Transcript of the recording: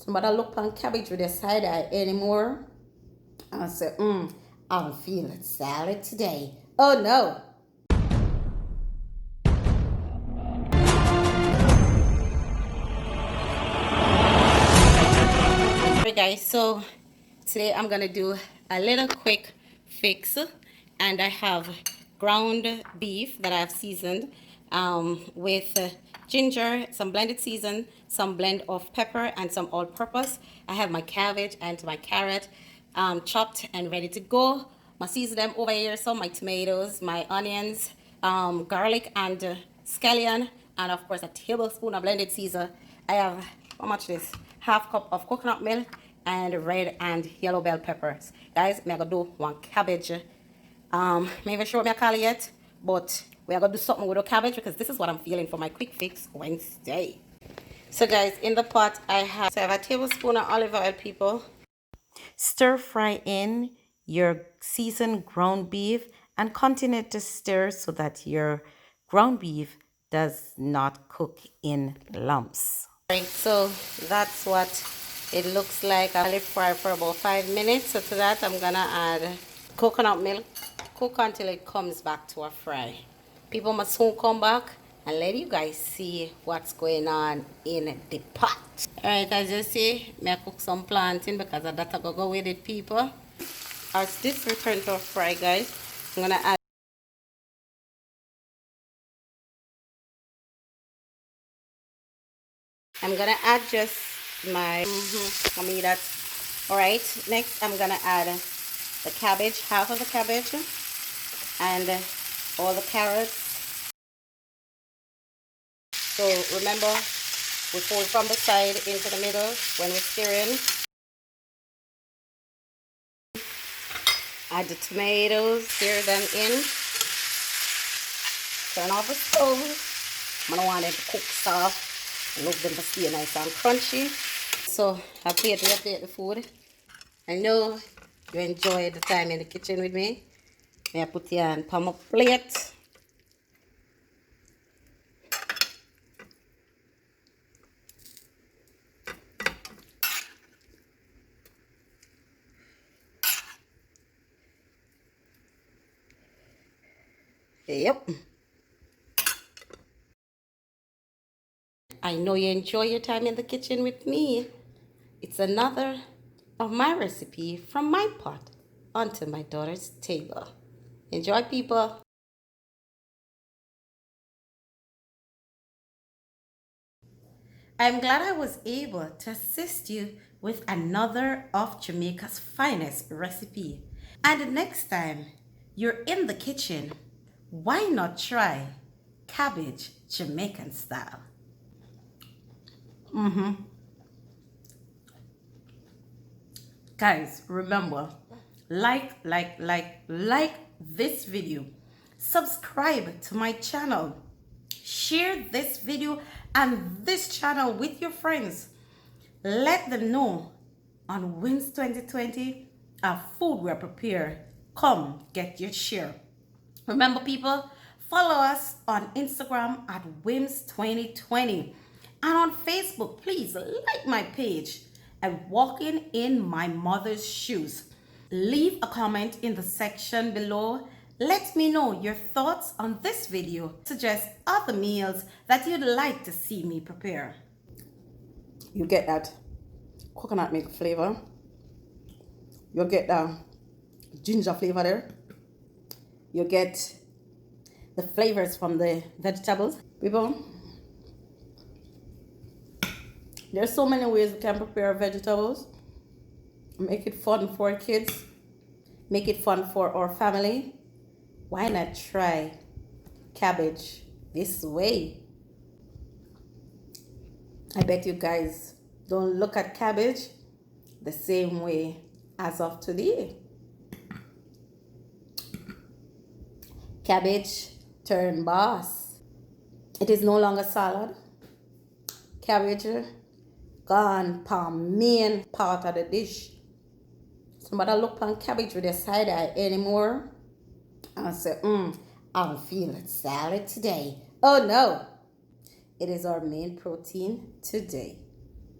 Somebody look on cabbage with a side eye anymore. I say, I'm feeling salad today. Oh no. Alright guys, so today I'm gonna do a little quick fix, and I have ground beef that I've seasoned with ginger, some blended season, some blend of pepper, and some all-purpose. I have my cabbage and my carrot chopped and ready to go. I season them over here, so my tomatoes, my onions, garlic and scallion, and of course a tablespoon of blended season. I have, how much this? Half cup of coconut milk and red and yellow bell peppers. Guys, I'm gonna do one cabbage. Maybe sure me I call it yet, but we are gonna do something with the cabbage because this is what I'm feeling for my quick fix Wednesday. So guys, in the pot I have a tablespoon of olive oil, people. Stir fry in your seasoned ground beef and continue to stir so that your ground beef does not cook in lumps. Right, so that's what it looks like. I'll let it fry for about 5 minutes. So to that I'm gonna add coconut milk. Cook until it comes back to a fry. People must soon come back and let you guys see what's going on in the pot. Alright, as you see, I cook some plantain because of that I go with it, people. As this return to a fry, guys, I'm gonna add just my I mean that. Alright, next I'm gonna add the cabbage, half of the cabbage, and all the carrots. So remember, we fold from the side into the middle when we're stirring. Add the tomatoes, stir them in. Turn off the stove. I don't want them to cook soft. I love them to stay nice and crunchy. So I'll update the food. I know you enjoy the time in the kitchen with me. May I put you on palm up plate. Yep. I know you enjoy your time in the kitchen with me. It's another of my recipe from my pot onto my daughter's table. Enjoy, people. I'm glad I was able to assist you with another of Jamaica's finest recipe. And next time you're in the kitchen, why not try cabbage Jamaican style? Guys, remember, like this video, subscribe to my channel, share this video and this channel with your friends. Let them know on Wins 2020 our food we're prepared. Come get your share. Remember, people, follow us on Instagram at Wims 2020 and on Facebook. Please like my page at Walking in My Mother's Shoes. Leave a comment in the section below. Let me know your thoughts on this video. Suggest other meals that you'd like to see me prepare. You get that coconut milk flavor. You get the ginger flavor there. You get the flavors from the vegetables. People, there's so many ways we can prepare vegetables. Make it fun for kids. Make it fun for our family. Why not try cabbage this way? I bet you guys don't look at cabbage the same way as of today. Cabbage turned boss. It is no longer salad. Cabbage gone palm main part of the dish. Somebody look on cabbage with a side eye anymore. I say, I'm feeling salad today. Oh no. It is our main protein today.